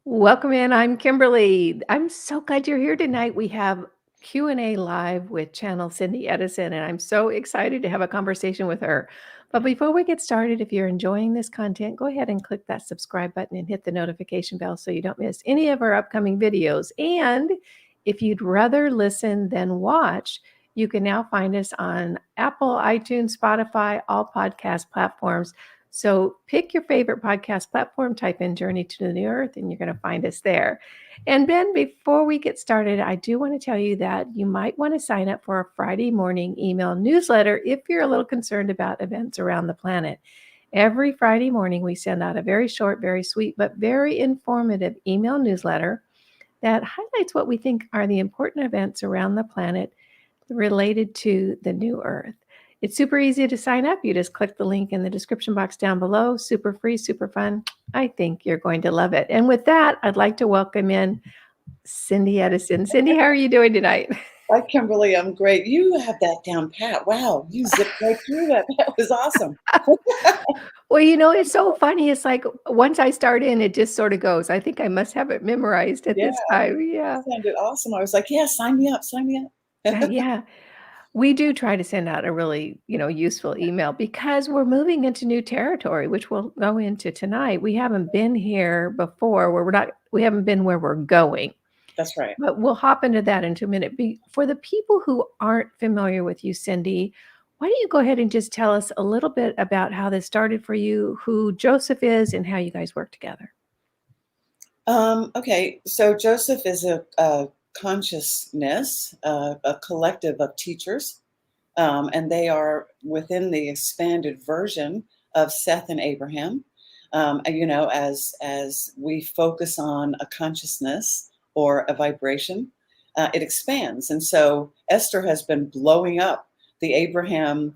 Welcome in. I'm Kimberly. I'm so glad you're here tonight. We have Q&A live with Channel Cindy Edison, and I'm so excited to have a conversation with her. But before we get started, if you're enjoying this content, go ahead and click that subscribe button and hit the notification bell so you don't miss any of our upcoming videos. And if you'd rather listen than watch, you can now find us on Apple, iTunes, Spotify, all podcast platforms. So pick your favorite podcast platform, type in Journey to the New Earth, and you're going to find us there. And Ben, before we get started, I do want to tell you that you might want to sign up for a Friday morning email newsletter if you're a little concerned about events around the planet. Every Friday morning, we send out a very short, very sweet, but very informative email newsletter that highlights what we think are the important events around the planet related to the new Earth. It's super easy to sign up. You just click the link in the description box down below. Super free, super fun. I think you're going to love it. And with that, I'd like to welcome in Cindy Edison. Cindy, how are you doing tonight? Hi, Kimberly. I'm great. You have that down pat. Wow, you zipped right through that. That was awesome. Well, it's so funny. It's like once I start in, it just sort of goes. I think I must have it memorized at Yeah, this time. that Yeah. sounded awesome. I was like, yeah, sign me up, sign me up. Yeah. We do try to send out a really, useful email because we're moving into new territory, which we'll go into tonight. We haven't been here before where we haven't been where we're going, That's right. but we'll hop into that in 2 minutes. For the people who aren't familiar with you, Cindy, why don't you go ahead and just tell us a little bit about how this started for you, who Joseph is, and how you guys work together? Okay, so Joseph is a consciousness, a collective of teachers, and they are within the expanded version of Seth and Abraham. As we focus on a consciousness or a vibration, it expands. And so Esther has been blowing up the Abraham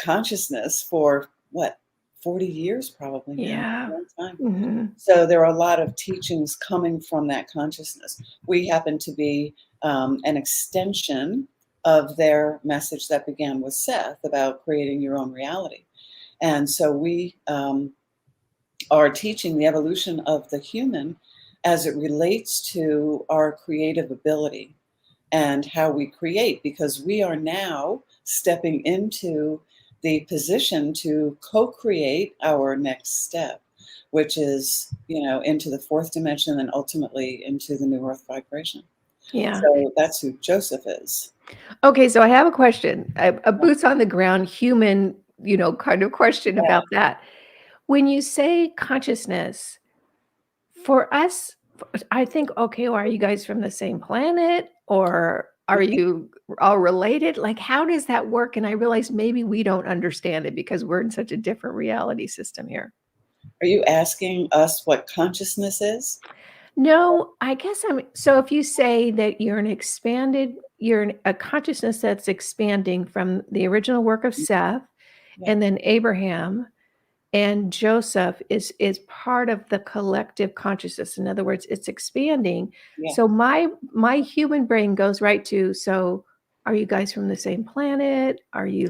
consciousness for what, 40 years probably now, a Yeah. long time. Hmm. So there are a lot of teachings coming from that consciousness. We happen to be an extension of their message that began with Seth about creating your own reality. And so we are teaching the evolution of the human as it relates to our creative ability and how we create, because we are now stepping into the position to co-create our next step, which is, into the fourth dimension and ultimately into the new earth vibration. Yeah. So that's who Joseph is. Okay, so I have a question, a boots on the ground human, kind of question Yeah. about that. When you say consciousness, for us, I think, okay, well, are you guys from the same planet or are you all related? Like, how does that work? And I realize maybe we don't understand it because we're in such a different reality system here. Are you asking us what consciousness is? No, I guess so if you say that you're a consciousness that's expanding from the original work of Seth Yeah. and then Abraham and Joseph is part of the collective consciousness. In other words, it's expanding. Yeah. So my human brain goes right to, so are you guys from the same planet? Are you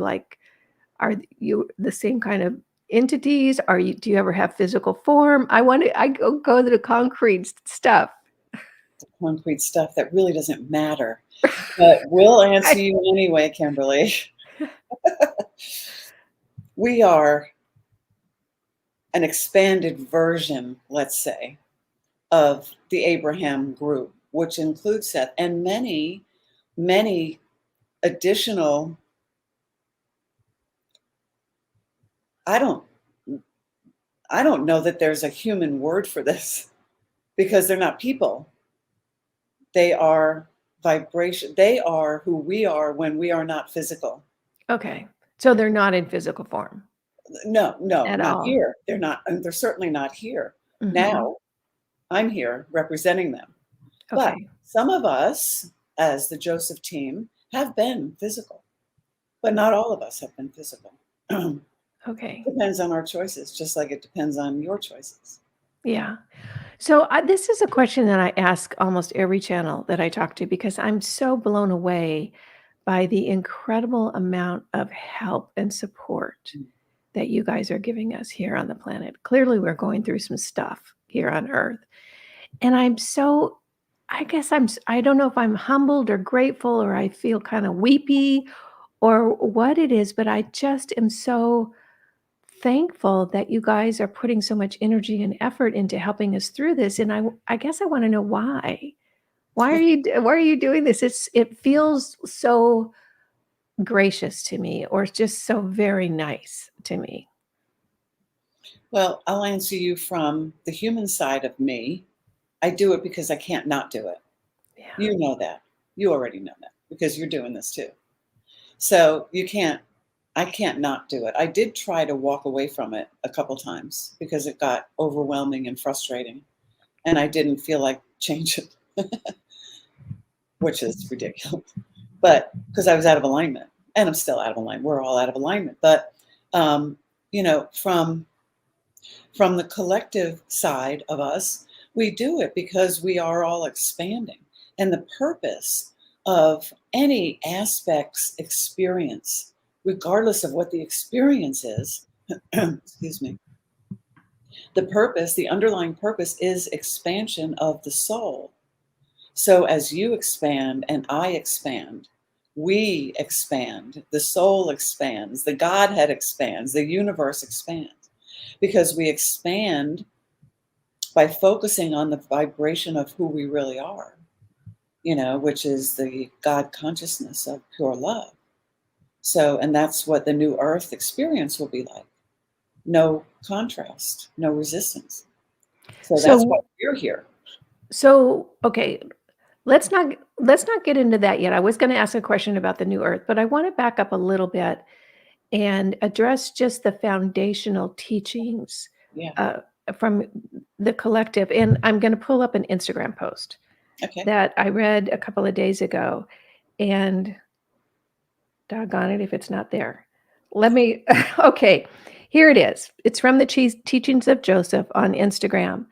the same kind of entities? Do you ever have physical form? I go to the concrete stuff. The concrete stuff that really doesn't matter. But we'll answer you anyway, Kimberly. We are an expanded version, let's say, of the Abraham group, which includes Seth and many, many additional. I don't I don't know that there's a human word for this because they're not people. They are vibration. They are who we are when we are not physical. Okay. So they're not in physical form No, at not all. here. They're not, and they're certainly not here. Mhm. Now, I'm here representing them. But Okay. some of us, as the Joseph team, have been physical, but not all of us have been physical. Okay. Depends on our choices, just like it depends on your choices. Yeah. So this is a question that I ask almost every channel that I talk to because I'm so blown away by the incredible amount of help and support that you guys are giving us here on the planet. Clearly, we're going through some stuff here on Earth. And I guess I don't know if I'm humbled or grateful or I feel kind of weepy or what it is, but I just am so thankful that you guys are putting so much energy and effort into helping us through this. And I guess I want to know why. Why are you doing this? It feels so gracious to me or just so very nice to me. Well, I'll answer you from the human side of me. I do it because I can't not do it. Yeah. You know that. You already know that because you're doing this too. So I can't not do it. I did try to walk away from it a couple times because it got overwhelming and frustrating, and I didn't feel like changing, which is ridiculous. But because I was out of alignment, and I'm still out of alignment. We're all out of alignment. But um, from the collective side of us, we do it because we are all expanding. And the purpose of any aspect's experience, regardless of what the experience is, excuse me, the underlying purpose is expansion of the soul. So as you expand and I expand, we expand, the soul expands, the Godhead expands, the universe expands, because we expand by focusing on the vibration of who we really are, which is the God consciousness of pure love. So, and that's what the new earth experience will be like. No contrast, no resistance. So that's why So we're here. okay, let's not get into that yet. I was going to ask a question about the new earth, but I want to back up a little bit and address just the foundational teachings Yeah. uh, from the collective. And I'm going to pull up an Instagram post Okay. that I read a couple of days ago, and doggone it if it's not there. Let me, okay, here it is. It's from the Teachings of Joseph on Instagram.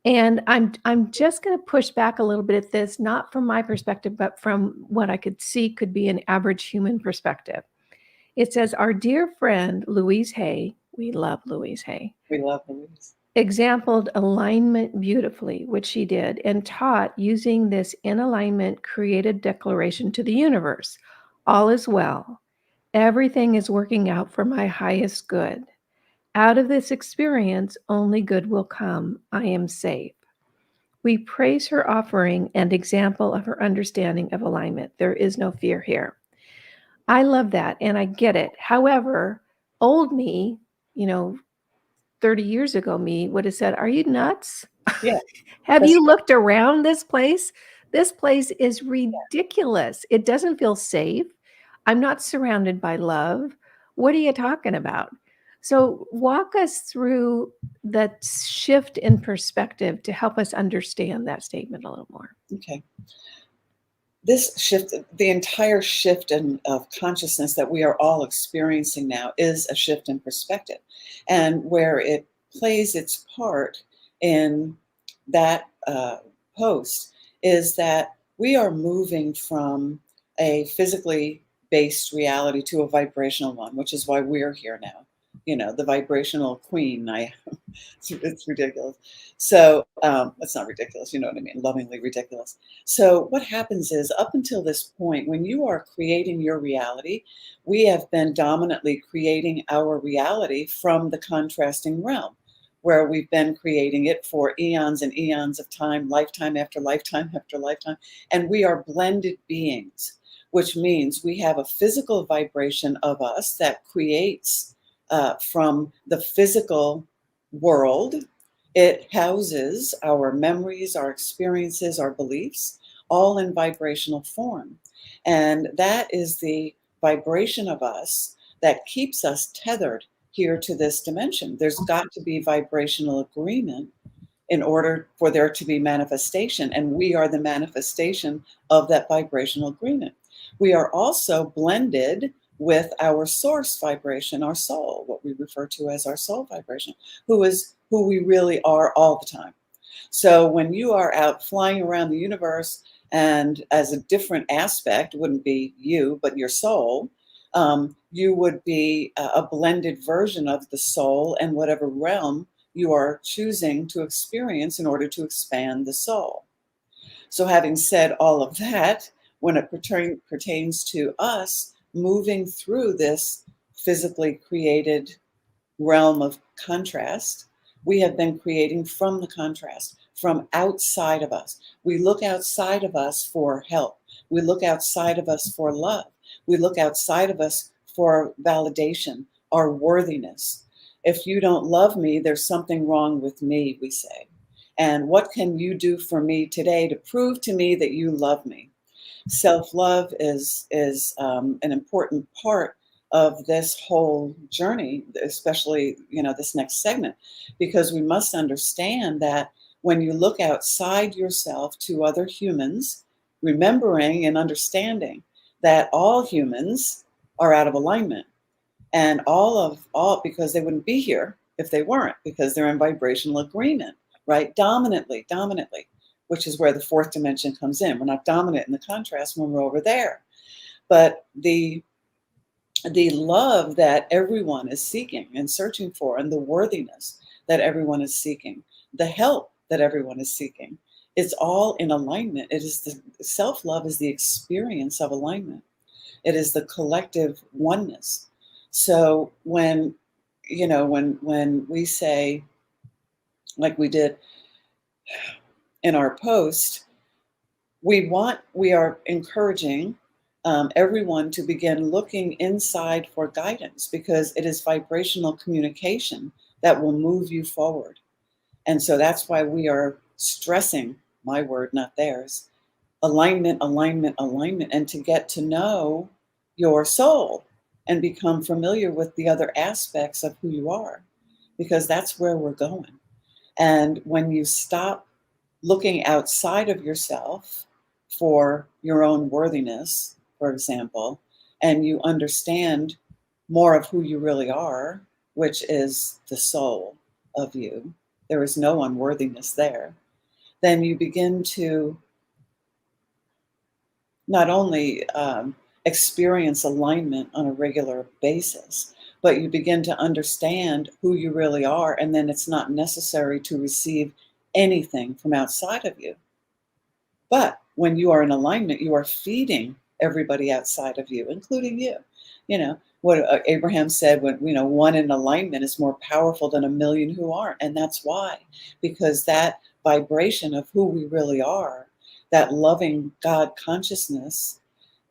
And I'm just going to push back a little bit at this, not from my perspective, but from what I could see could be an average human perspective. It says, our dear friend Louise Hay, we love Louise Hay, We love Louise. exampled alignment beautifully, which she did, and taught using this in alignment created declaration to the universe. All is well. Everything is working out for my highest good. Out of this experience, only good will come. I am safe. We praise her offering and example of her understanding of alignment. There is no fear here. I love that and I get it. However, old me, you know, 30 years ago me would have said, "Are you nuts? Yeah, Have that's you looked around this place? This place is yeah. ridiculous. It doesn't feel safe. I'm not surrounded by love. What are you talking about?" So, walk us through that shift in perspective to help us understand that statement a little more. Okay. This shift, the entire shift of consciousness that we are all experiencing now is a shift in perspective. And where it plays its part in that post is that we are moving from a physically based reality to a vibrational one, which is why we're here now. The vibrational queen. It's ridiculous. So it's not ridiculous, you know what I mean? Lovingly ridiculous. So what happens is, up until this point, when you are creating your reality, we have been dominantly creating our reality from the contrasting realm, where we've been creating it for eons and eons of time, lifetime after lifetime after lifetime. And we are blended beings, which means we have a physical vibration of us that creates from the physical world. It houses our memories, our experiences, our beliefs, all in vibrational form. And that is the vibration of us that keeps us tethered here to this dimension. There's got to be vibrational agreement in order for there to be manifestation. And we are the manifestation of that vibrational agreement. We are also blended with our source vibration, our soul, what we refer to as our soul vibration, who is who we really are all the time. So when you are out flying around the universe and as a different aspect, wouldn't be you, but your soul, you would be a blended version of the soul and whatever realm you are choosing to experience in order to expand the soul. So, having said all of that, when it pertains to us moving through this physically created realm of contrast, we have been creating from the contrast, from outside of us. We look outside of us for help. We look outside of us for love. We look outside of us for validation, our worthiness. If you don't love me, there's something wrong with me, we say. And what can you do for me today to prove to me that you love me? Self-love is an important part of this whole journey, especially this next segment, because we must understand that when you look outside yourself to other humans, remembering and understanding that all humans are out of alignment, and all because they wouldn't be here if they weren't, because they're in vibrational agreement, right? Dominantly, which is where the fourth dimension comes in. We're not dominant in the contrast when we're over there. But the love that everyone is seeking and searching for, and the worthiness that everyone is seeking, the help that everyone is seeking, it's all in alignment. It is the self-love is the experience of alignment. It is the collective oneness. So when when we say, like we did in our post, we are encouraging everyone to begin looking inside for guidance, because it is vibrational communication that will move you forward. And so that's why we are stressing, my word, not theirs, alignment, alignment, alignment, and to get to know your soul and become familiar with the other aspects of who you are, because that's where we're going. And when you stop looking outside of yourself for your own worthiness, for example, and you understand more of who you really are, which is the soul of you, there is no unworthiness there, then you begin to not only experience alignment on a regular basis, but you begin to understand who you really are. And then it's not necessary to receive anything from outside of you. But when you are in alignment, you are feeding everybody outside of you, including you. You know, what Abraham said, when, one in alignment is more powerful than a million who aren't. And that's why, because that vibration of who we really are, that loving God consciousness,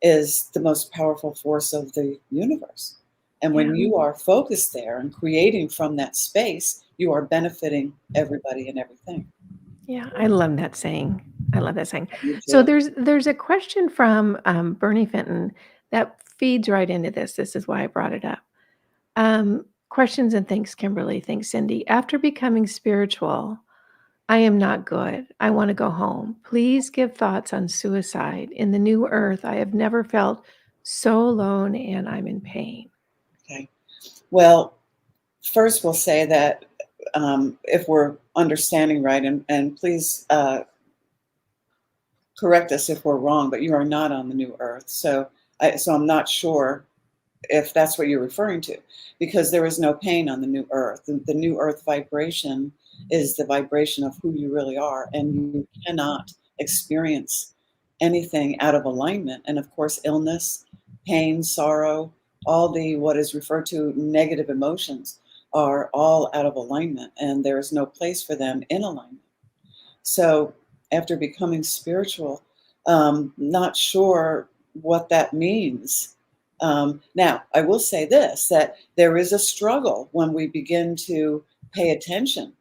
is the most powerful force of the universe. And when Yeah. you are focused there and creating from that space, you are benefiting everybody and everything. Yeah, I love that saying. I love that saying. You So too. there's a question from Bernie Fenton that feeds right into this. This is why I brought it up. Questions and thanks, Kimberly. Thanks, Cindy. After becoming spiritual, I am not good. I want to go home. Please give thoughts on suicide. In the new earth, I have never felt so alone and I'm in pain. Okay. Well, first we'll say that if we're understanding right, and please correct us if we're wrong, but you are not on the new earth. So I'm not sure if that's what you're referring to, because there is no pain on the new earth. The new earth vibration is the vibration of who you really are, and you cannot experience anything out of alignment. And of course, illness, pain, sorrow, all the what is referred to negative emotions are all out of alignment, and there is no place for them in alignment. So after becoming spiritual, not sure what that means. Now, I will say this, that there is a struggle when we begin to pay attention.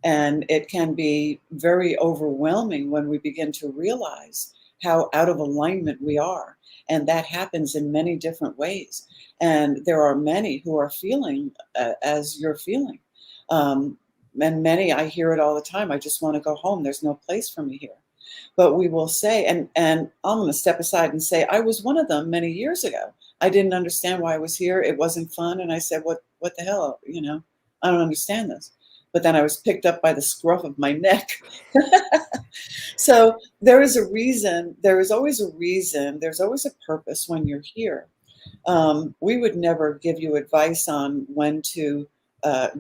And it can be very overwhelming when we begin to realize how out of alignment we are. And that happens in many different ways. And there are many who are feeling as you're feeling. And many, I hear it all the time. I just want to go home. There's no place for me here. But we will say, and I'm going to step aside and say, I was one of them many years ago. I didn't understand why I was here. It wasn't fun. And I said, what the hell? I don't understand this. But then I was picked up by the scruff of my neck. So there is a reason. There is always a reason. There's always a purpose when you're here. We would never give you advice on when to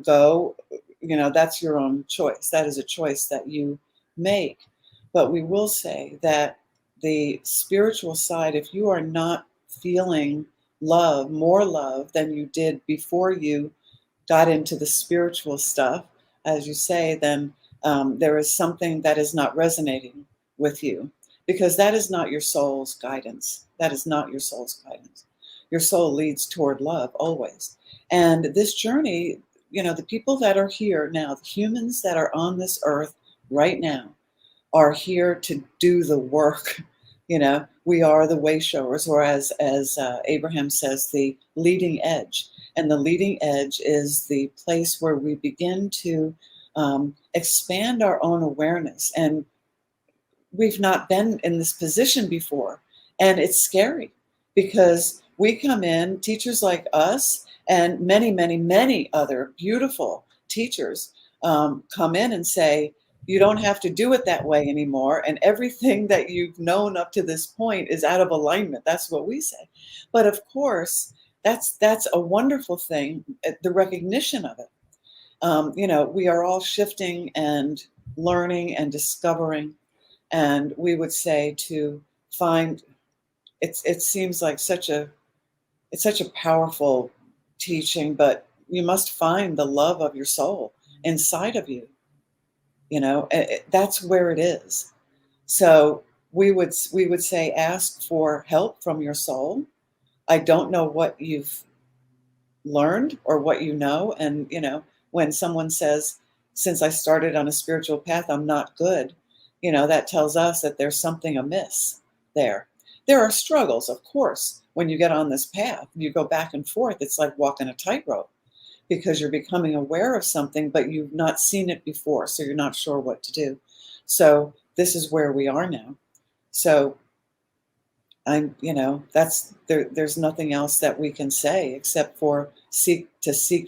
go. that's your own choice. That is a choice that you make. But we will say that the spiritual side, if you are not feeling love, more love than you did before you got into the spiritual stuff, as you say, then there is something that is not resonating with you, because that is not your soul's guidance. That is not your soul's guidance. Your soul leads toward love always. And this journey, the people that are here now, the humans that are on this earth right now, are here to do the work. We are the way showers, or as Abraham says, the leading edge. And the leading edge is the place where we begin to expand our own awareness. And we've not been in this position before. And it's scary because we come in, teachers like us, and many, many, many other beautiful teachers come in and say, you don't have to do it that way anymore. And everything that you've known up to this point is out of alignment. That's what we say. But of course, that's a wonderful thing, the recognition of it. We are all shifting and learning and discovering. And we would say to find, it seems like it's such a powerful teaching, but you must find the love of your soul inside of you. That's where it is. So we would say, ask for help from your soul. I don't know what you've learned or what you know. And, when someone says, since I started on a spiritual path, I'm not good, that tells us that there's something amiss there. There are struggles, of course. When you get on this path, you go back and forth. It's like walking a tightrope because you're becoming aware of something, but you've not seen it before, so you're not sure what to do. So this is where we are now. So there's nothing else that we can say except for seek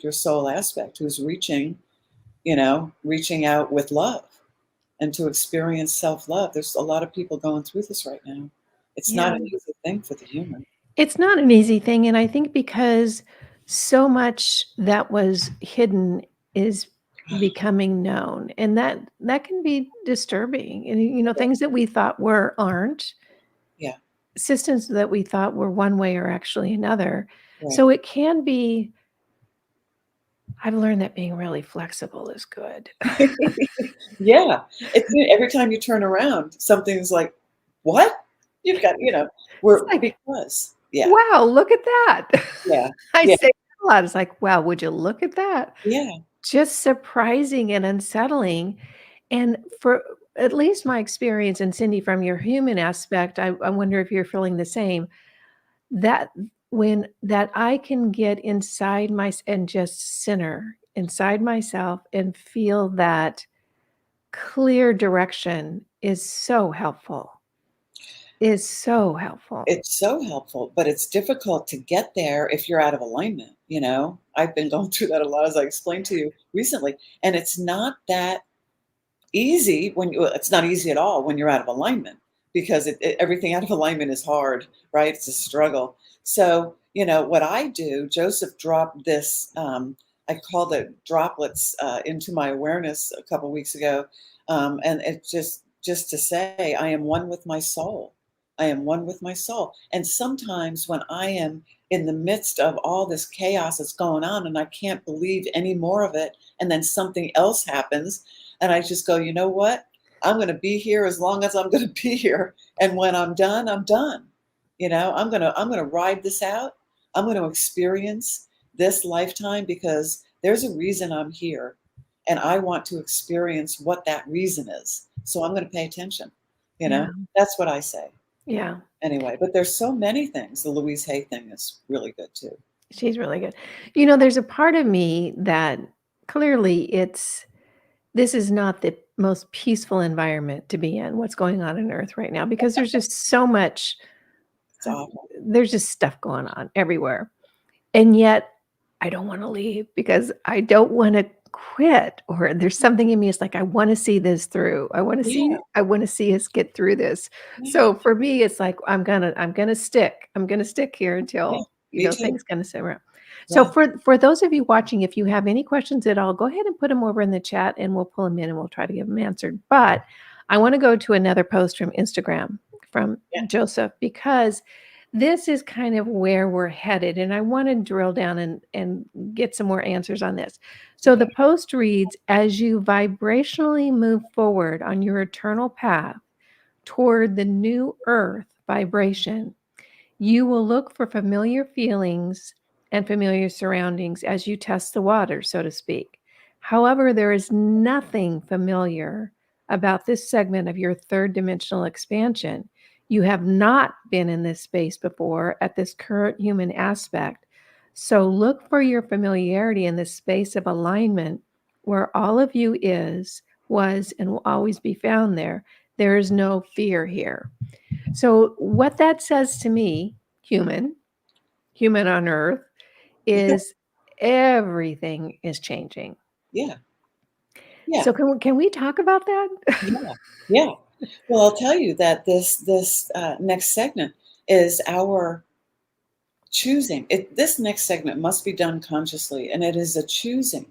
your soul aspect, who's reaching out with love and to experience self-love. There's a lot of people going through this right now. It's not an easy thing for the human. It's not an easy thing, and I think because so much that was hidden is becoming known, and that can be disturbing. And things that we thought aren't. Yeah. Systems that we thought were one way are actually another. Right. So it can be. I've learned that being really flexible is good. Yeah. Every time you turn around, something's like, what? You've got, It's like, because, yeah, wow, look at that. yeah, I yeah, say that a lot. It's like, wow, would you look at that? yeah, Just surprising and unsettling. And for at least my experience, and Cindy, from your human aspect, I wonder if you're feeling the same, that that I can get inside and just center inside myself and feel that clear direction is so helpful. Is so helpful. It's so helpful, but it's difficult to get there if you're out of alignment. I've been going through that a lot, as I explained to you recently. And it's not that easy it's not easy at all when you're out of alignment, because everything out of alignment is hard, right? It's a struggle. So, what I do, Joseph dropped this, I called it droplets into my awareness a couple weeks ago. And it's just to say, I am one with my soul. I am one with my soul. And sometimes when I am in the midst of all this chaos that's going on and I can't believe any more of it, and then something else happens, and I just go, you know what? I'm going to be here as long as I'm going to be here. And when I'm done, I'm done. I'm going to ride this out. I'm going to experience this lifetime because there's a reason I'm here. And I want to experience what that reason is. So I'm going to pay attention. Yeah. That's what I say. Yeah. Anyway, but there's so many things. The Louise Hay thing is really good too. She's really good. There's a part of me that clearly this is not the most peaceful environment to be in, what's going on Earth right now, because there's just so much, It's awful. there's just stuff going on everywhere. And yet I don't want to leave because I don't want to quit, or there's something in me. It's like, I want to see this through. I want to see us get through this. Yeah. So for me, it's like, I'm going to stick here Yeah, until, me too. things kind of sit around. So Yeah. for those of you watching, if you have any questions at all, go ahead and put them over in the chat and we'll pull them in and we'll try to get them answered. But I want to go to another post from Instagram from Yeah. Joseph because this is kind of where we're headed. And I want to drill down and get some more answers on this. So the Okay. post reads, as you vibrationally move forward on your eternal path toward the new earth vibration, you will look for familiar feelings and familiar surroundings as you test the water, so to speak. However, there is nothing familiar about this segment of your third dimensional expansion. You have not been in this space before at this current human aspect. So look for your familiarity in this space of alignment where all of you is, was, and will always be found there. There is no fear here. So, what that says to me, human on earth, is everything is changing. Yeah. Yeah. So, can we talk about that? Yeah. Yeah. Well, I'll tell you that this next segment is our choosing. This next segment must be done consciously, and it is a choosing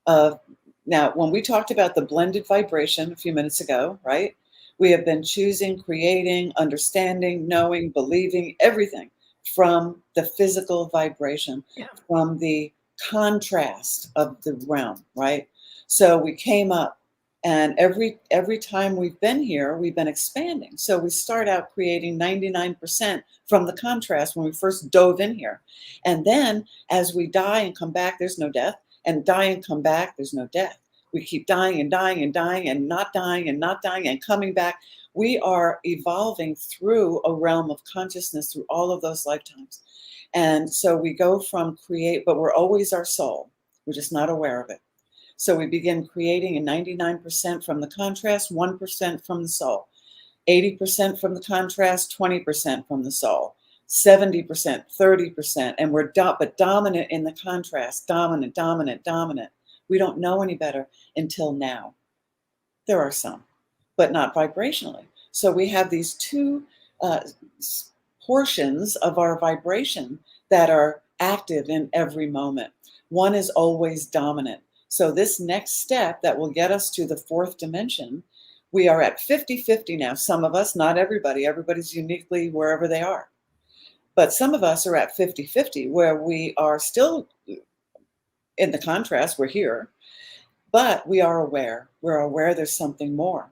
of. Now, when we talked about the blended vibration a few minutes ago, right? We have been choosing, creating, understanding, knowing, believing everything from the physical vibration, Yeah. from the contrast of the realm, right? So we came up, and every time we've been here, we've been expanding. So we start out creating 99% from the contrast when we first dove in here. And then as we die and come back, there's no death, and die and come back, there's no death. We keep dying and dying and dying and not dying and not dying and coming back. We are evolving through a realm of consciousness through all of those lifetimes. And so we go from create, but we're always our soul. We're just not aware of it. So we begin creating in 99% from the contrast, 1% from the soul, 80% from the contrast, 20% from the soul, 70%, 30%, and we're but dominant in the contrast, dominant, dominant, dominant. We don't know any better until now. There are some, but not vibrationally. So we have these two uh, portions of our vibration that are active in every moment. One is always dominant. So this next step that will get us to the fourth dimension, we are at 50-50 now. Some of us, not everybody, everybody's uniquely wherever they are. But some of us are at 50-50 where we are still in the contrast, we're here, but we are aware. We're aware there's something more.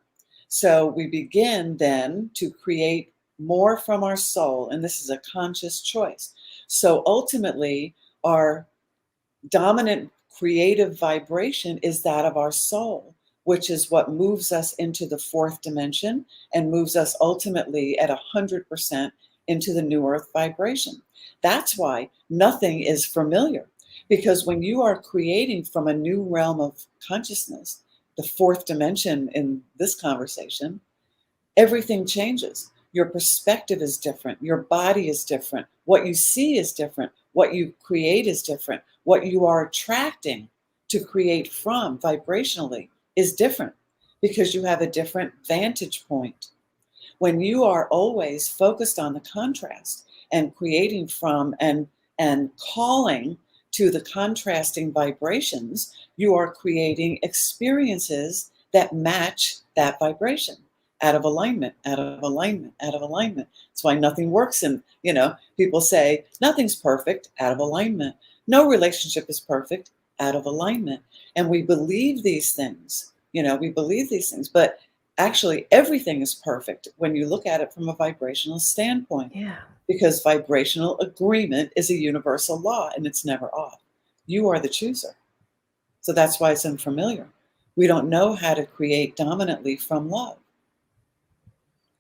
So we begin then to create more from our soul, and this is a conscious choice. So ultimately, our dominant creative vibration is that of our soul, which is what moves us into the fourth dimension and moves us ultimately at 100% into the new earth vibration. That's why nothing is familiar, because when you are creating from a new realm of consciousness, the fourth dimension in this conversation, everything changes. Your perspective is different. Your body is different. What you see is different. What you create is different. What you are attracting to create from vibrationally is different because you have a different vantage point. When you are always focused on the contrast and creating from and calling to the contrasting vibrations, you are creating experiences that match that vibration out of alignment, out of alignment, out of alignment. That's why nothing works. And, people say nothing's perfect, out of alignment. No relationship is perfect, out of alignment. And we believe these things, but actually everything is perfect when you look at it from a vibrational standpoint, Yeah. because vibrational agreement is a universal law and it's never off. You are the chooser. So that's why it's unfamiliar. We don't know how to create dominantly from love.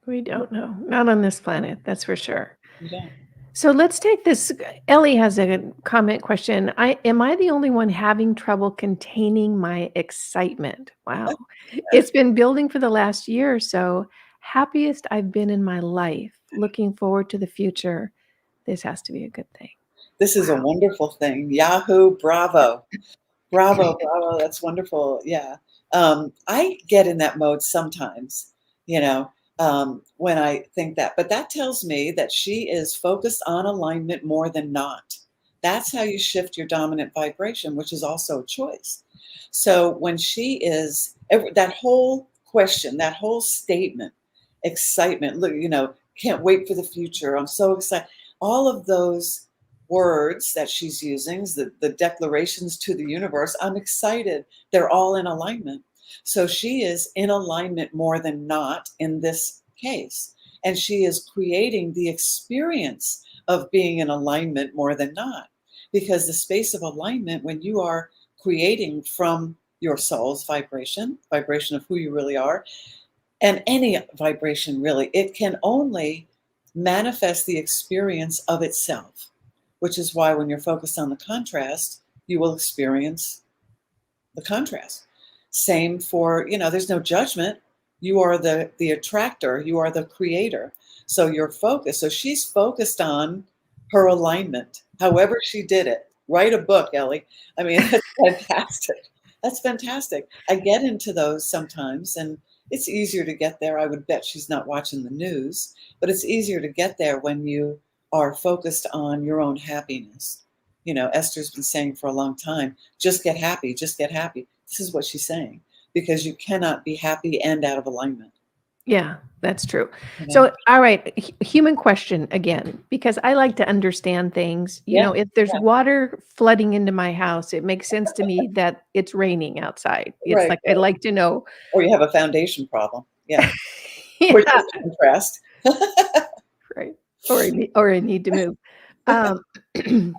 We don't know. Not on this planet, that's for sure. We don't. So let's take this. Ellie has a comment question. Am I the only one having trouble containing my excitement? Wow. It's been building for the last year or so. Happiest I've been in my life. Looking forward to the future. This has to be a good thing. This is a Wow. wonderful thing. Yahoo, bravo. Bravo, bravo. That's wonderful. Yeah. I get in that mode sometimes, when I think that. But that tells me that she is focused on alignment more than not. That's how you shift your dominant vibration, which is also a choice. So when she is, that whole question, that whole statement, excitement, look, can't wait for the future. I'm so excited. All of those words that she's using, the declarations to the universe, I'm excited. They're all in alignment. So she is in alignment more than not in this case. And she is creating the experience of being in alignment more than not. Because the space of alignment, when you are creating from your soul's vibration of who you really are, and any vibration really, it can only manifest the experience of itself, which is why when you're focused on the contrast, you will experience the contrast. Same for, there's no judgment. You are the attractor, you are the creator. So you're focused. So she's focused on her alignment, however she did it. Write a book, Ellie. I mean, that's fantastic. That's fantastic. I get into those sometimes, and it's easier to get there. I would bet she's not watching the news, but it's easier to get there when you are focused on your own happiness. Esther's been saying for a long time, just get happy, just get happy. This is what she's saying, because you cannot be happy and out of alignment. Yeah, that's true. You know? So, all right, human question again, because I like to understand things. Yeah, If there's yeah. water flooding into my house, it makes sense to me that it's raining outside. It's Right, like I right. like to know. Or you have a foundation problem. Yeah. Which Yeah, is contrast. right. Or I need to move. Um,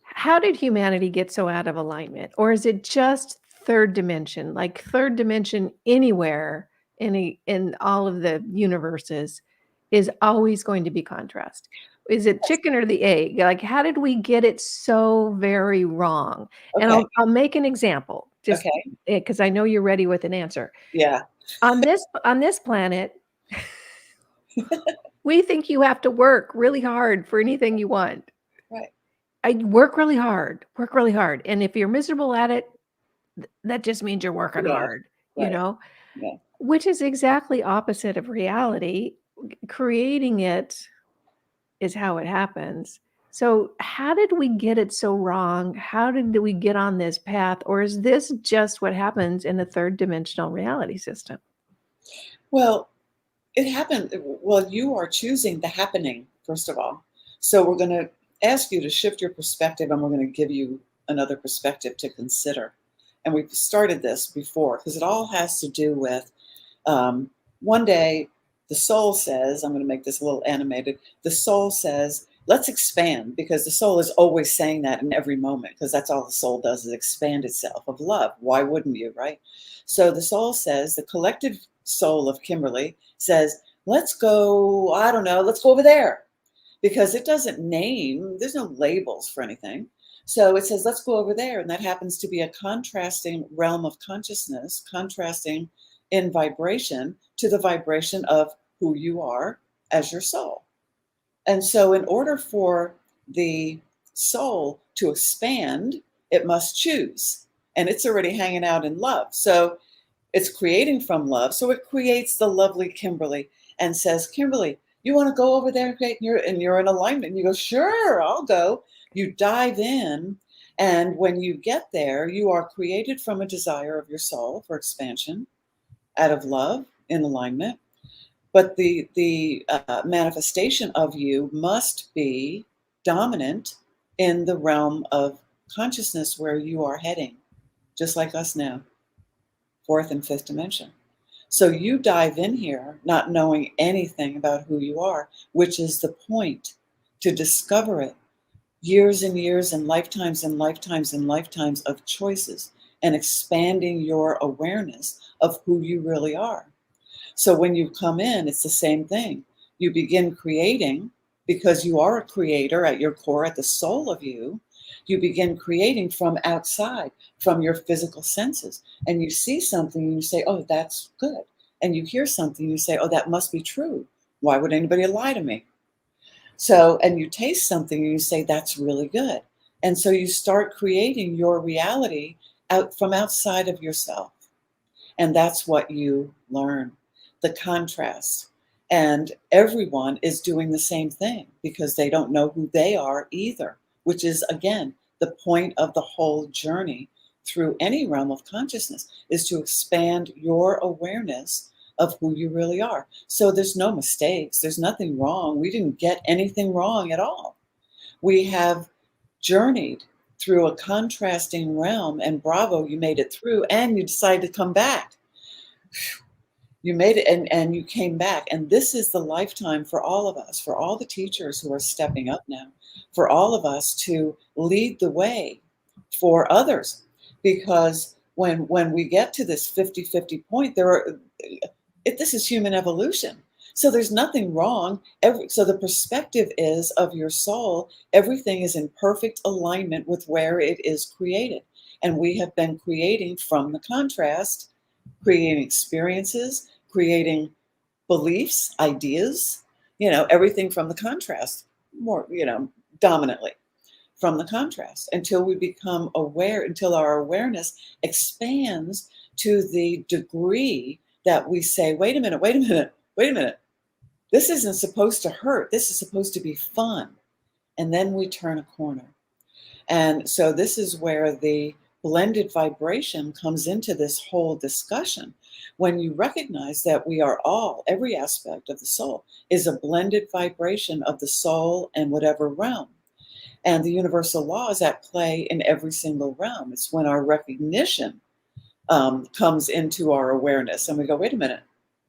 how did humanity get so out of alignment? Or is it just third dimension? Like third dimension anywhere in all of the universes is always going to be contrast. Is it chicken or the egg? Like how did we get it so very wrong? And Okay. I'll make an example just Okay. because I know you're ready with an answer. Yeah. On this planet, we think you have to work really hard for anything you want. Right. I work really hard, work really hard. And if you're miserable at it, that just means you're working Yeah. hard, Right. Yeah. which is exactly opposite of reality. Creating it is how it happens. So, how did we get it so wrong? How did we get on this path? Or is this just what happens in the third dimensional reality system? Well, it happened. Well, you are choosing the happening, first of all. So we're going to ask you to shift your perspective, and we're going to give you another perspective to consider. And we've started this before because it all has to do with one day the soul says, I'm going to make this a little animated. The soul says, let's expand, because the soul is always saying that in every moment, because that's all the soul does is expand itself of love. Why wouldn't you, right? So the soul says, the collective soul of Kimberly says, let's go, I don't know, let's go over there, because it doesn't name, there's no labels for anything. So it says, let's go over there. And that happens to be a contrasting realm of consciousness, contrasting in vibration to the vibration of who you are as your soul. And so in order for the soul to expand, it must choose. And it's already hanging out in love. So it's creating from love. So it creates the lovely Kimberly and says, Kimberly, you want to go over there and create, and you're in alignment. And you go, sure, I'll go. You dive in. And when you get there, you are created from a desire of your soul for expansion out of love in alignment. But the manifestation of you must be dominant in the realm of consciousness where you are heading, just like us now, fourth and fifth dimension. So you dive in here not knowing anything about who you are, which is the point, to discover it. Years and years and lifetimes and lifetimes and lifetimes of choices and expanding your awareness of who you really are. So when you come in, it's the same thing. You begin creating because you are a creator at your core, at the soul of you. You begin creating from outside, from your physical senses. And you see something and you say, oh, that's good. And you hear something, you say, oh, that must be true. Why would anybody lie to me? So, and you taste something and you say, that's really good. And so you start creating your reality out from outside of yourself. And that's what you learn, the contrast. And everyone is doing the same thing because they don't know who they are either. which is, again, the point of the whole journey through any realm of consciousness, is to expand your awareness of who you really are. So there's no mistakes. There's nothing wrong. We didn't get anything wrong at all. We have journeyed through a contrasting realm, and bravo, you made it through, and you decided to come back. You made it, and you came back. And this is the lifetime for all of us, for all the teachers who are stepping up now, for all of us to lead the way for others. Because when we get to this 50-50 point, this is human evolution. So there's nothing wrong. So the perspective is of your soul, everything is in perfect alignment with where it is created. And we have been creating from the contrast, creating experiences, creating beliefs, ideas, everything from the contrast, more, dominantly from the contrast, until we become aware, until our awareness expands to the degree that we say, wait a minute, wait a minute, wait a minute. This isn't supposed to hurt. This is supposed to be fun. And then we turn a corner. And so this is where the blended vibration comes into this whole discussion. When you recognize that we are all, every aspect of the soul is a blended vibration of the soul and whatever realm. And the universal law is at play in every single realm. It's when our recognition comes into our awareness and we go, wait a minute,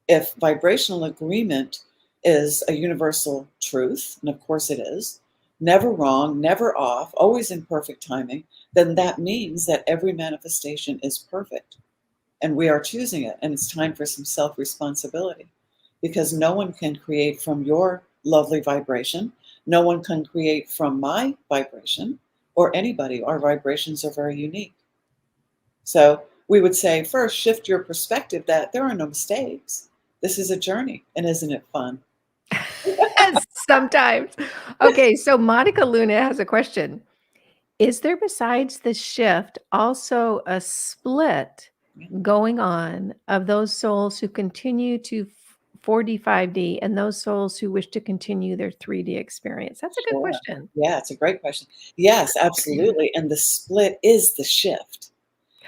if vibrational agreement is a universal truth, and of course it is, never wrong, never off, always in perfect timing, then that means that every manifestation is perfect. And we are choosing it. And it's time for some self-responsibility, because no one can create from your lovely vibration. No one can create from my vibration, or anybody. Our vibrations are very unique. So we would say, first, shift your perspective that there are no mistakes. This is a journey. And isn't it fun? Sometimes. Okay, so Monica Luna has a question. Is there, besides the shift, also a split going on of those souls who continue to 4D, 5D, and those souls who wish to continue their 3D experience? That's a good Sure. question. Yeah, it's a great question. Yes, absolutely. And the split is the shift.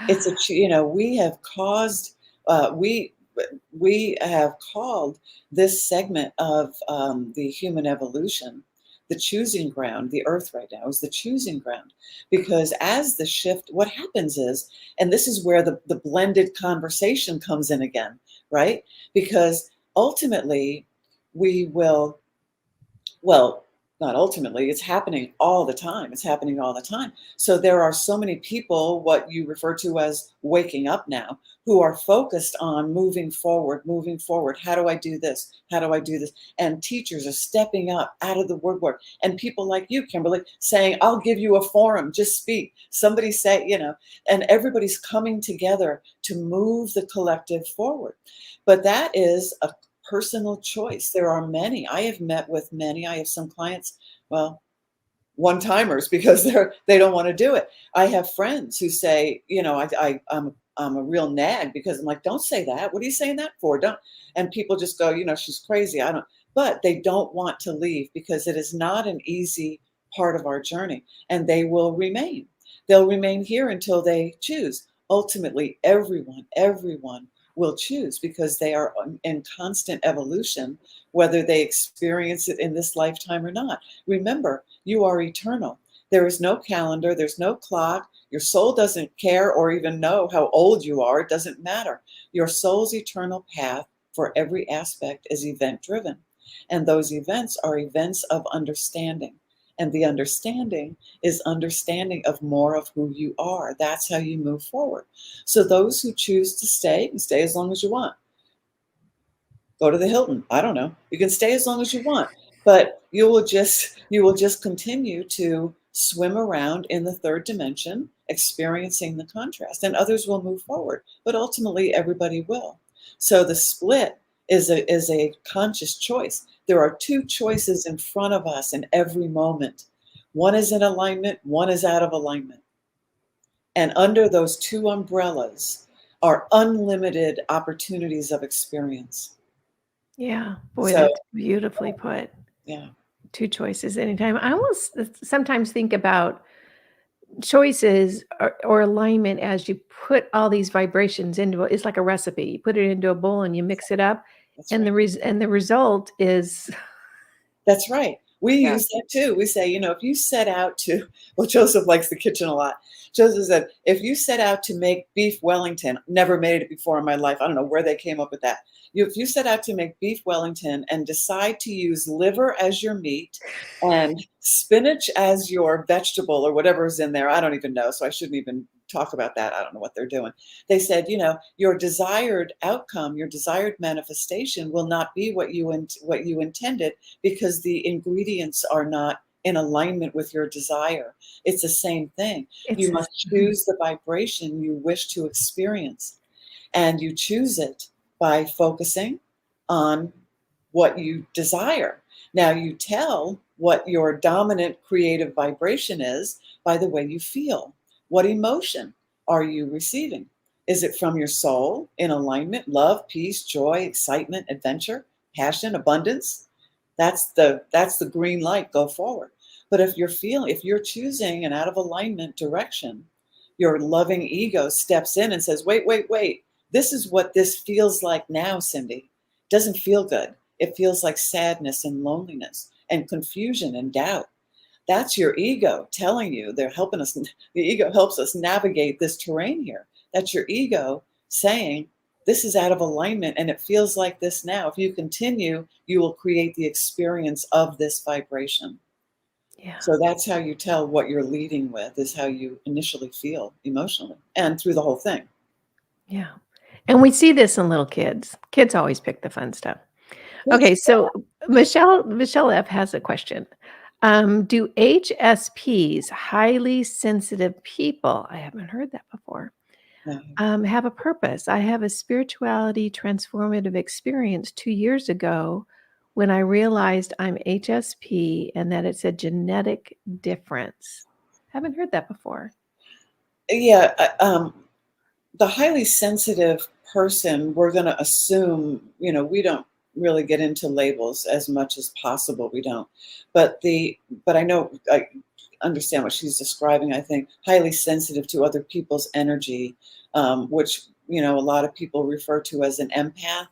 It's we have caused, we have called this segment of the human evolution the choosing ground. The earth right now is the choosing ground, because as the shift, what happens is, and this is where the blended conversation comes in again, right? Because ultimately we will, well, not ultimately, it's happening all the time. It's happening all the time. So there are so many people, what you refer to as waking up now, who are focused on moving forward, moving forward. How do I do this? How do I do this? And teachers are stepping up out of the woodwork. And people like you, Kimberly, saying, I'll give you a forum, just speak. Somebody say, and everybody's coming together to move the collective forward. But that is a personal choice. There are many. I have met with many. I have some clients, well, one-timers, because they don't want to do it. I have friends who say, I'm a real nag, because I'm like, don't say that. What are you saying that for? Don't. And people just go, she's crazy. I don't. But they don't want to leave, because it is not an easy part of our journey, and they will remain. They'll remain here until they choose. Ultimately, everyone will choose, because they are in constant evolution, whether they experience it in this lifetime or not. Remember, you are eternal. There is no calendar, there's no clock. Your soul doesn't care or even know how old you are. It doesn't matter. Your soul's eternal path for every aspect is event driven. And those events are events of understanding. And the understanding is understanding of more of who you are. That's how you move forward. So those who choose to stay, can stay as long as you want. Go to the Hilton. I don't know. You can stay as long as you want, but you will just continue to swim around in the third dimension, experiencing the contrast, and others will move forward. But ultimately, everybody will. So the split is a conscious choice. There are two choices in front of us in every moment. One is in alignment, one is out of alignment. And under those two umbrellas are unlimited opportunities of experience. Yeah, boy, So, that's beautifully put. yeah. 2 choices anytime. I almost sometimes think about choices or alignment as you put all these vibrations into it's like a recipe. You put it into a bowl and you mix it up, That's and right. the result is That's right. We yeah. use that too. We say, if you set out to, well, Joseph likes the kitchen a lot. Joseph said, if you set out to make beef Wellington, never made it before in my life. I don't know where they came up with that. If you set out to make beef Wellington and decide to use liver as your meat and spinach as your vegetable or whatever is in there, I don't even know. So I shouldn't even talk about that. I don't know what they're doing. They said, your desired outcome, your desired manifestation will not be what you intended because the ingredients are not in alignment with your desire. It's the same thing. It's You this must choose the vibration you wish to experience, and you choose it by focusing on what you desire. Now, you tell what your dominant creative vibration is by the way you feel. What emotion are you receiving? Is it from your soul in alignment, love, peace, joy, excitement, adventure, passion, abundance? That's the green light, go forward. But if you're choosing an out of alignment direction, your loving ego steps in and says, wait, wait, wait. This is what this feels like now, Cindy. Doesn't feel good. It feels like sadness and loneliness and confusion and doubt. That's your ego telling you. They're helping us. The ego helps us navigate this terrain here. That's your ego saying, this is out of alignment and it feels like this now. If you continue, you will create the experience of this vibration. yeah, So that's how you tell what you're leading with, is how you initially feel emotionally and through the whole thing. yeah. And we see this in little kids. Kids always pick the fun stuff. Which, Okay, so Michelle F has a question. Do HSPs, highly sensitive people, I haven't heard that before, no. have a purpose? I have a spirituality transformative experience 2 years ago when I realized I'm HSP and that it's a genetic difference. Haven't heard that before. Yeah, the highly sensitive person, we're going to assume, we don't really get into labels as much as possible. We don't. But I understand what she's describing. I think highly sensitive to other people's energy, which, a lot of people refer to as an empath.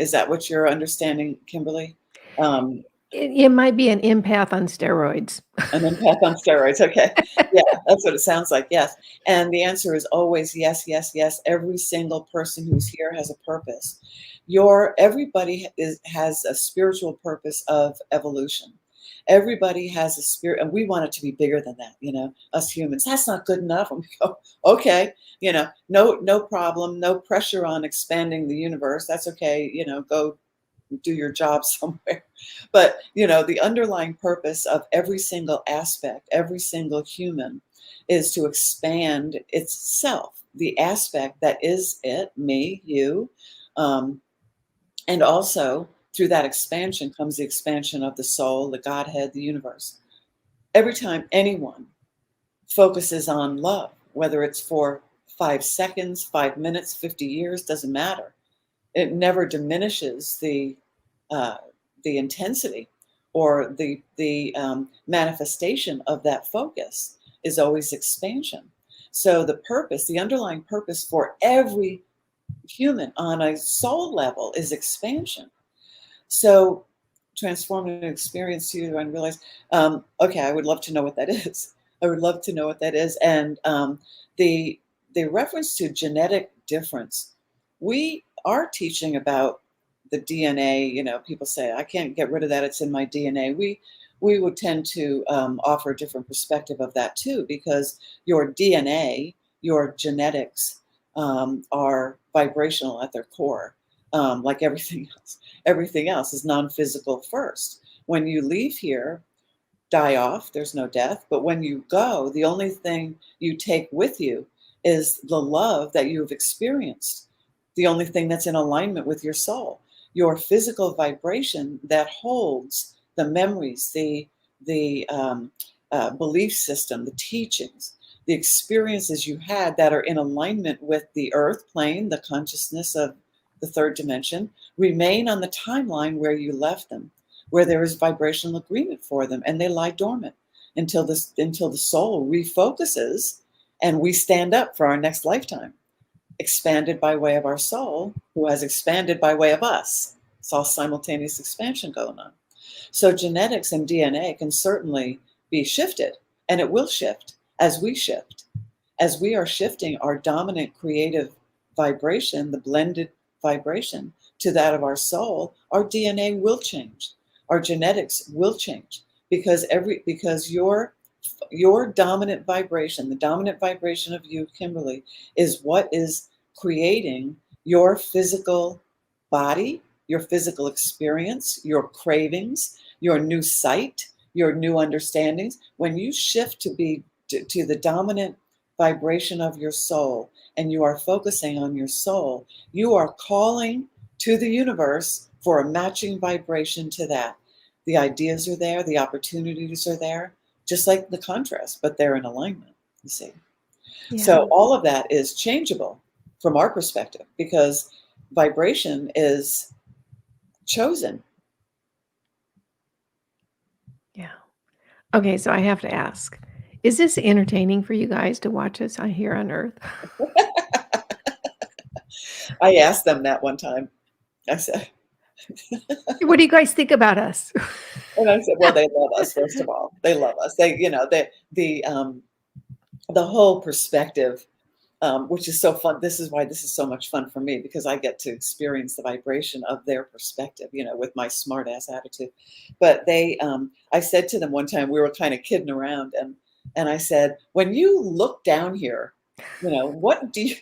Is that what you're understanding, Kimberly? Um, It might be an empath on steroids. An empath on steroids. Okay. Yeah, that's what it sounds like. Yes. And the answer is always yes, yes, yes. Every single person who's here has a purpose. Everybody has a spiritual purpose of evolution. Everybody has a spirit, and we want it to be bigger than that, us humans. That's not good enough. And we go, okay, no problem, no pressure on expanding the universe. That's okay, go do your job somewhere. But, the underlying purpose of every single aspect, every single human, is to expand itself, the aspect that is it, me, you. Um, and also, through that expansion comes the expansion of the soul, the Godhead, the universe. Every time anyone focuses on love, whether it's for 5 seconds, 5 minutes, 50 years, doesn't matter. It never diminishes uh, the intensity or the manifestation of that focus is always expansion. So the purpose, the underlying purpose for every human on a soul level is expansion. So transformative experience to you, and realize, okay, I would love to know what that is. I would love to know what that is. And the the reference to genetic difference, we are teaching about the DNA. People say I can't get rid of that; it's in my DNA. We would tend to offer a different perspective of that too, because your DNA, your genetics, are vibrational at their core, like everything else. Everything else is non-physical first. When you leave here, die off, there's no death. But when you go, the only thing you take with you is the love that you've experienced, the only thing that's in alignment with your soul, your physical vibration that holds the memories, the belief system, the teachings, the experiences you had that are in alignment with the earth plane, the consciousness of the third dimension, remain on the timeline where you left them. where there is vibrational agreement for them, and they lie dormant until the soul refocuses and we stand up for our next lifetime, expanded by way of our soul, who has expanded by way of us. It's all simultaneous expansion going on. So genetics and DNA can certainly be shifted, and it will shift as we shift. As we are shifting our dominant creative vibration, the blended vibration, to that of our soul, our DNA will change. Our genetics will change because your dominant vibration, the dominant vibration of you, Kimberly, is what is creating your physical body, your physical experience, your cravings, your new sight, your new understandings. When you shift to the dominant vibration of your soul and you are focusing on your soul, you are calling to the universe for a matching vibration to that. The ideas are there, the opportunities are there, just like the contrast, but they're in alignment, you see. Yeah. So all of that is changeable from our perspective because vibration is chosen. Yeah. Okay, so I have to ask, is this entertaining for you guys to watch us here on Earth? I asked them that one time. I said, What do you guys think about us? and I said, well, they love us, first of all. They love us. The whole perspective, which is so fun. This is why this is so much fun for me, because I get to experience the vibration of their perspective, with my smart ass attitude. But I said to them one time, we were kind of kidding around, and I said, when you look down here, what do you,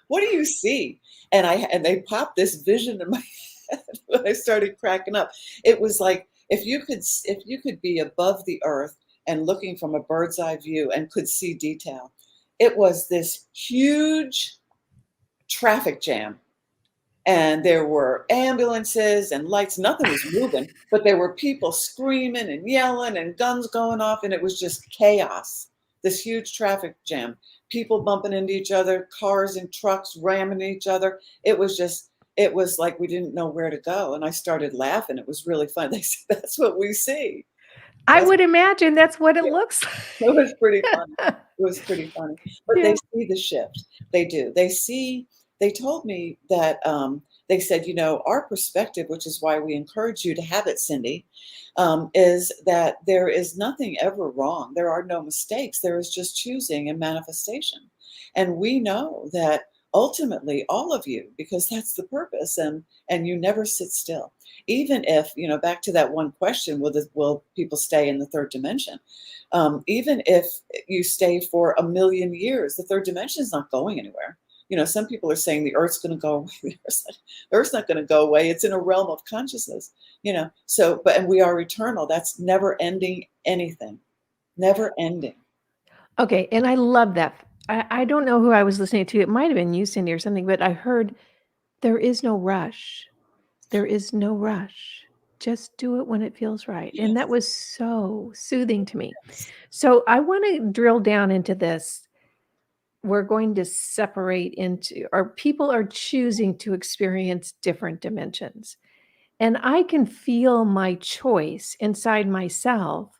what do you see? And they popped this vision in my head when I started cracking up. It was like, if you could be above the earth and looking from a bird's eye view and could see detail. It was this huge traffic jam. And there were ambulances and lights. Nothing was moving, but there were people screaming and yelling and guns going off. And it was just chaos, this huge traffic jam. People bumping into each other, cars and trucks ramming each other. It was like we didn't know where to go. And I started laughing. It was really fun. They said, that's what we see. I would imagine that's what it looks like. It was pretty funny. It was pretty funny. But Yeah. they see the shift. They do. They told me that they said, our perspective, which is why we encourage you to have it, Cindy, is that there is nothing ever wrong. There are no mistakes. There is just choosing and manifestation. And we know that ultimately all of you, because that's the purpose, and you never sit still. Even if, back to that one question, will people stay in the third dimension? Even if you stay for 1 million years, the third dimension is not going anywhere. Some people are saying the Earth's going to go away. The Earth's not going to go away. It's in a realm of consciousness, and we are eternal. That's never ending anything, never ending. Okay, and I love that. I don't know who I was listening to. It might have been you, Cindy, or something, but I heard there is no rush. There is no rush. Just do it when it feels right. And that was so soothing to me. So I want to drill down into this. We're going to separate into, or people are choosing to experience different dimensions. And I can feel my choice inside myself.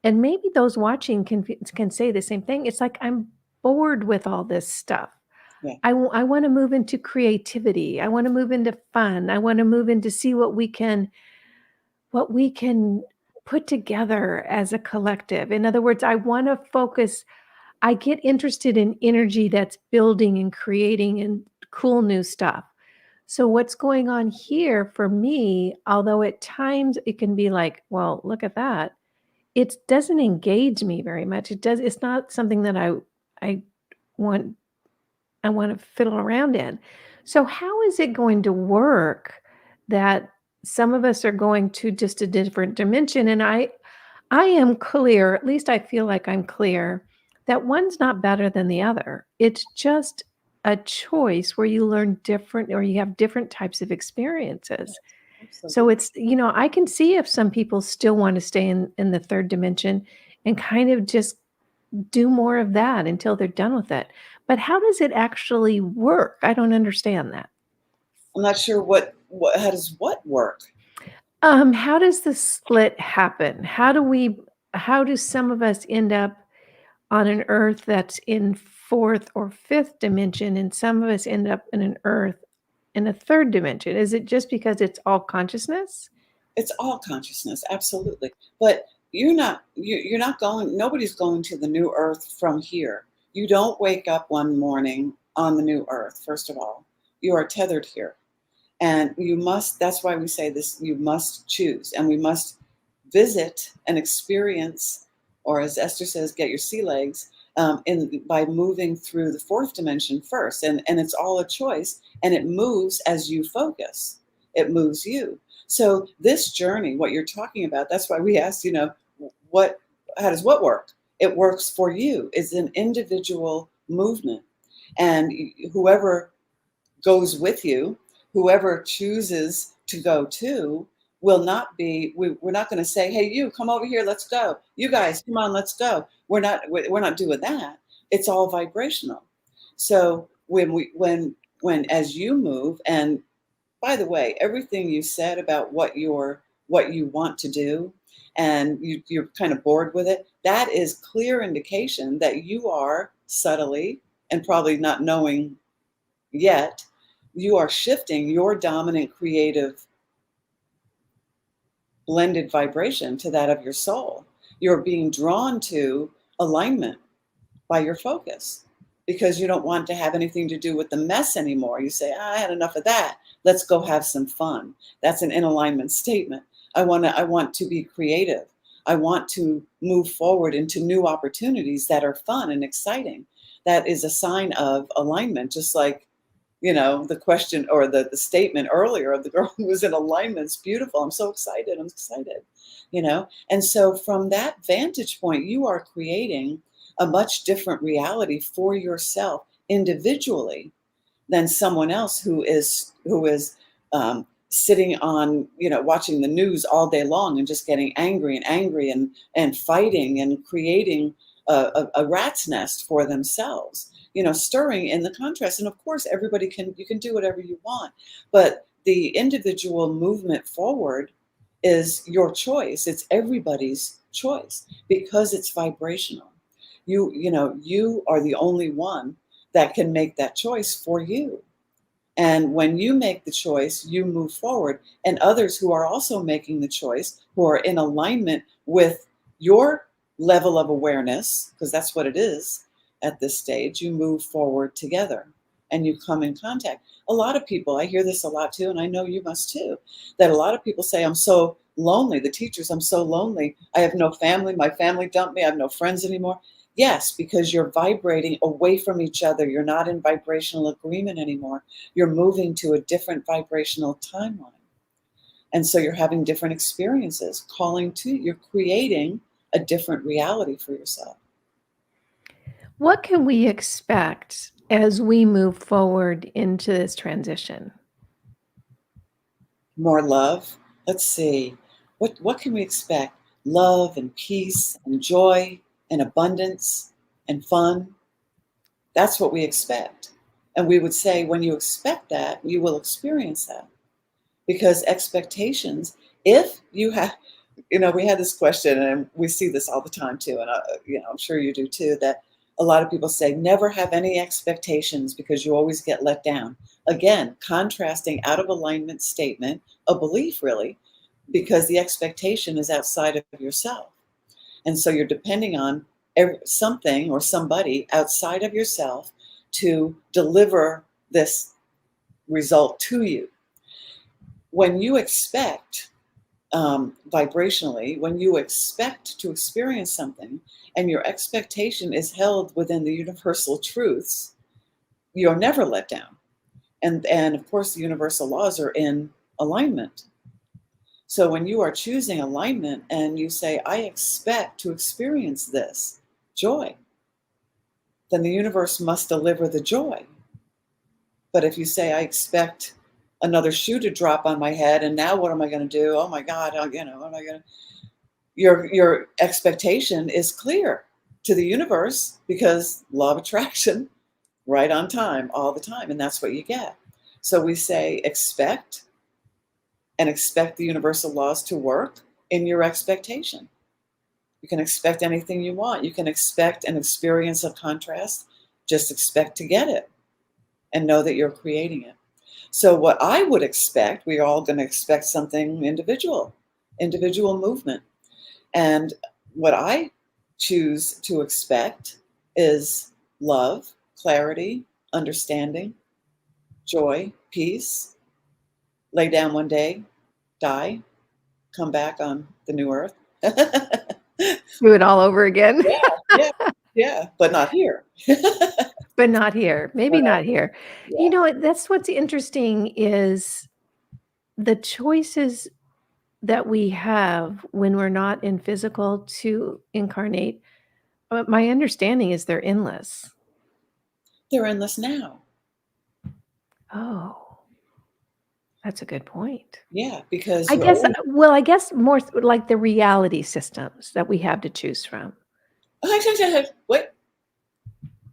And maybe those watching can say the same thing. It's like, I'm bored with all this stuff. Yeah. I want to move into creativity. I want to move into fun. I want to move into see what we can put together as a collective. In other words, I want to focus. I get interested in energy that's building and creating and cool new stuff. So what's going on here for me, although at times it can be like, well, look at that. It doesn't engage me very much. It's not something that I want to fiddle around in. So how is it going to work that some of us are going to just a different dimension? And I am clear, at least I feel like I'm clear, that one's not better than the other. It's just a choice where you learn different, or you have different types of experiences. So it's, I can see if some people still want to stay in the third dimension and kind of just do more of that until they're done with it. But how does it actually work? I don't understand that. I'm not sure how does what work? How does the split happen? How do some of us end up on an earth that's in 4th or 5th dimension, and some of us end up in an earth in a 3rd dimension? Is it just because it's all consciousness? It's all consciousness, absolutely. But you're not going, nobody's going to the new earth from here. You don't wake up one morning on the new earth, first of all. You are tethered here. And you must, that's why we say this, you must choose. And we must visit and experience, or as Esther says, get your sea legs, by moving through the 4th dimension first. And it's all a choice, and it moves as you focus. It moves you. So this journey, what you're talking about, that's why we asked, what, how does what work? It works for you. It's an individual movement. And whoever goes with you, whoever chooses to go to, will not be, we're not going to say, hey, you come over here, let's go. You guys, come on, let's go. We're not doing that. It's all vibrational. So when as you move, and by the way, everything you said about what you want to do, and you're kind of bored with it, that is clear indication that you are subtly, and probably not knowing yet, you are shifting your dominant creative blended vibration to that of your soul. You're being drawn to alignment by your focus, because you don't want to have anything to do with the mess anymore. You say, I had enough of that. Let's go have some fun. That's an in alignment statement. I want to be creative. I want to move forward into new opportunities that are fun and exciting. That is a sign of alignment, just like, the question or the statement earlier of the girl who was in alignment. It's beautiful. I'm so excited. I'm excited. And so from that vantage point, you are creating a much different reality for yourself individually than someone else who is sitting on, watching the news all day long and just getting angry and fighting and creating a rat's nest for themselves, stirring in the contrast. And of course, you can do whatever you want, but the individual movement forward is your choice. It's everybody's choice because it's vibrational. You are the only one that can make that choice for you. And when you make the choice, you move forward. And others who are also making the choice, who are in alignment with your level of awareness, because that's what it is at this stage, you move forward together and you come in contact. A lot of people, I hear this a lot too, and I know you must too, that a lot of people say, I'm so lonely. The teachers, I'm so lonely. I have no family. My family dumped me. I have no friends anymore. Yes, because you're vibrating away from each other. You're not in vibrational agreement anymore. You're moving to a different vibrational timeline. And so you're having different experiences, you're creating a different reality for yourself. What can we expect as we move forward into this transition? More love. Let's see. What can we expect? Love and peace and joy and abundance and fun. That's what we expect. And we would say, when you expect that, you will experience that. Because expectations, if you have, we had this question, and we see this all the time too, and I'm sure you do too, that a lot of people say, never have any expectations because you always get let down. Again, contrasting out of alignment statement, a belief really, because the expectation is outside of yourself. And so you're depending on something or somebody outside of yourself to deliver this result to you. When you expect, vibrationally, when you expect to experience something and your expectation is held within the universal truths, you're never let down. And of course, the universal laws are in alignment. So when you are choosing alignment and you say, I expect to experience this joy, then the universe must deliver the joy. But if you say, I expect another shoe to drop on my head, and now what am I going to do? Oh my God, what am I going to? Your expectation is clear to the universe, because law of attraction, right on time, all the time, and that's what you get. So we say, expect and expect the universal laws to work in your expectation. You can expect anything you want. You can expect an experience of contrast. Just expect to get it and know that you're creating it. So what I would expect, we're all going to expect something individual movement. And what I choose to expect is love, clarity, understanding, joy, peace, lay down one day, die, come back on the new earth. Do it all over again. Yeah, yeah, yeah, but not here. But not here. Maybe But not here. You yeah, know, that's what's interesting is the choices that we have when we're not in physical to incarnate. My understanding is they're endless. they're endless now. Oh, that's a good point. Yeah, because I you're guess, always. well, I guess more like the reality systems that we have to choose from. What?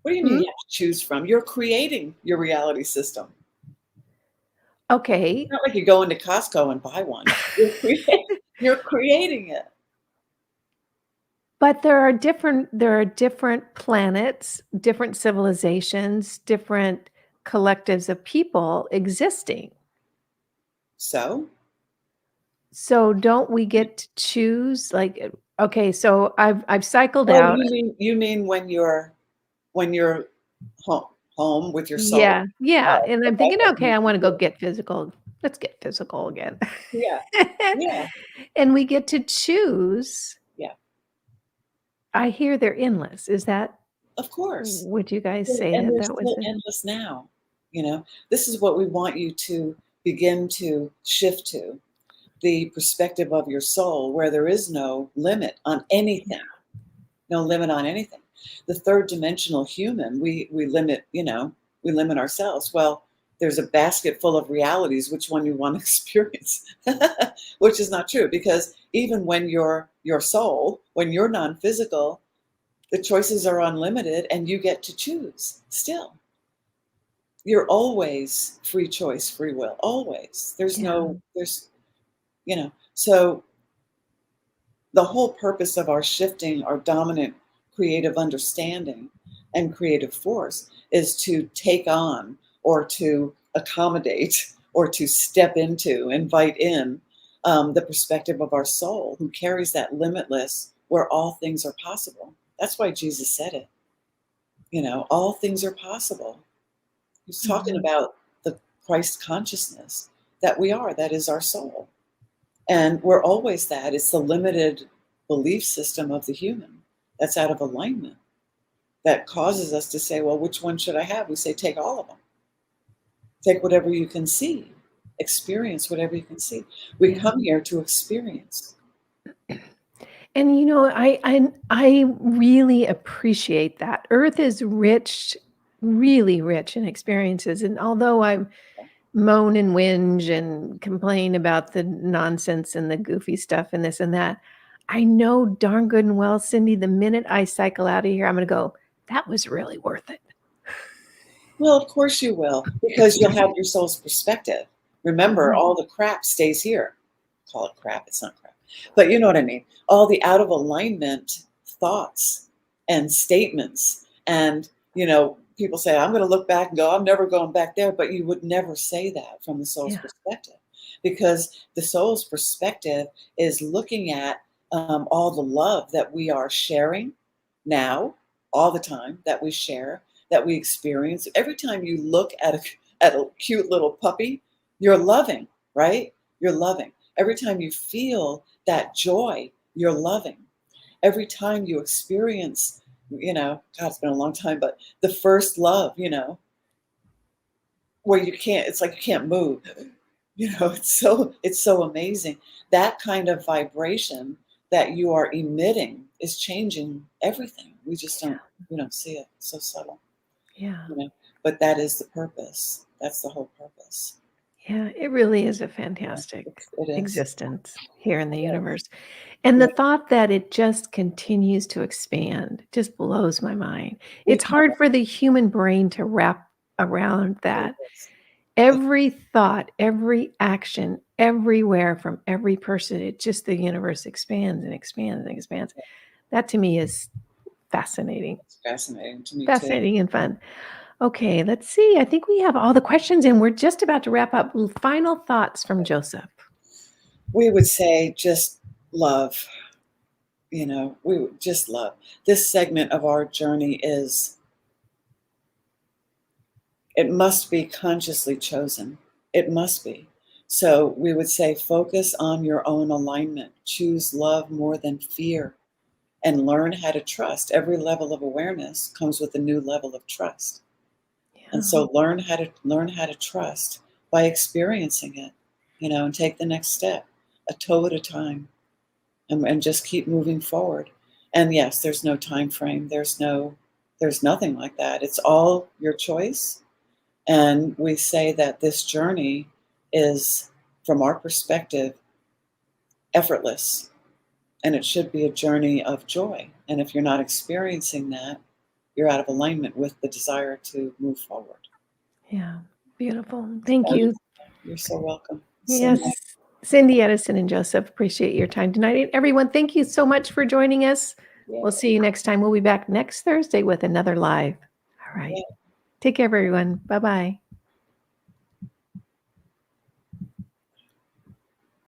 What do you mean Hmm? you have to choose from? You're creating your reality system. It's Okay. not like you go into Costco and buy one. You're creating it. But there are different planets, different civilizations, different collectives of people existing. So, So don't we get to choose? Like, okay, so I've cycled oh, out. you mean when you're home home with your soul? Yeah, yeah, Oh, and I'm okay, I thinking, thought you "Okay, meant I wanna go you get physical. Let's get physical again." yeah, yeah, And we get to choose. yeah. I hear they're endless. Is that Of course. would you guys Well, say and that they're that was still it? endless now. This is what we want you to begin to shift to the perspective of your soul, where there is no limit on Yeah, anything, no limit on anything. The third dimensional human, we limit, we limit ourselves. Well, there's a basket full of realities. Which one you want to experience? Which is not true, because even when you're your soul, when you're non-physical, the choices are unlimited and you get to choose still. You're always free choice, free will, always. yeah, So the whole purpose of our shifting, our dominant creative understanding and creative force is to take on or to accommodate or to step into, invite in the perspective of our soul who carries that limitless where all things are possible. That's why Jesus said it. All things are possible. He's talking mhm, about the Christ consciousness that is our soul. And we're always that. It's the limited belief system of the human that's out of alignment that causes us to say, well, which one should I have? We say, take all of them. Take whatever you can see. Experience whatever you can see. We yeah. come here to experience. And, I really appreciate that. Earth is rich, really rich in experiences, and although I moan and whinge and complain about the nonsense and the goofy stuff and this and that, I know darn good and well, Cindy, the minute I cycle out of here, I'm gonna go, "That was really worth it." Well, of course you will, because you'll have your soul's perspective. Remember, Mhm. all the crap stays here. Call it crap, it's not crap. But you know what I mean. All the out of alignment thoughts and statements. And, people say, I'm going to look back and go, I'm never going back there. But you would never say that from the soul's Yeah, perspective, because the soul's perspective is looking at all the love that we are sharing now, all the time, that we share, that we experience. Every time you look at a cute little puppy, you're loving, right? You're loving. Every time you feel that joy, you're loving. Every time you experience, God, it's been a long time, but the first love, where it's like you can't move. It's so amazing. That kind of vibration that you are emitting is changing everything. We don't see it. It's so subtle, yeah, you know. But that is the purpose. That's the whole purpose. yeah, it really is a Yeah, fantastic it is. existence here in the It is. universe, and the Yeah. thought that it just continues to expand just blows my mind. We It's hard come for the human brain to wrap around that. Every thought, every action, everywhere from every person, it just the universe expands and expands and expands. That to me is fascinating. It's fascinating to me too. Fascinating and fun. Okay, let's see. I think we have all the questions and we're just about to wrap up. Final thoughts from Joseph. We would say just love. We would just love. This segment of our journey it must be consciously chosen. It must be. So we would say focus on your own alignment. Choose love more than fear and learn how to trust. Every level of awareness comes with a new level of trust. And so learn how to trust by experiencing it, and take the next step, a toe at a time, and just keep moving forward. And yes, there's no time frame. There's nothing like that. It's all your choice. And we say that this journey is, from our perspective, effortless. And it should be a journey of joy. And if you're not experiencing that, you're out of alignment with the desire to move forward. Yeah, beautiful. Thank you. You're so welcome. Yes, Cindy, Edison, and Joseph, appreciate your time tonight. And everyone, thank you so much for joining us. We'll see you next time. We'll be back next Thursday with another live. All right. Take care, everyone. Bye-bye.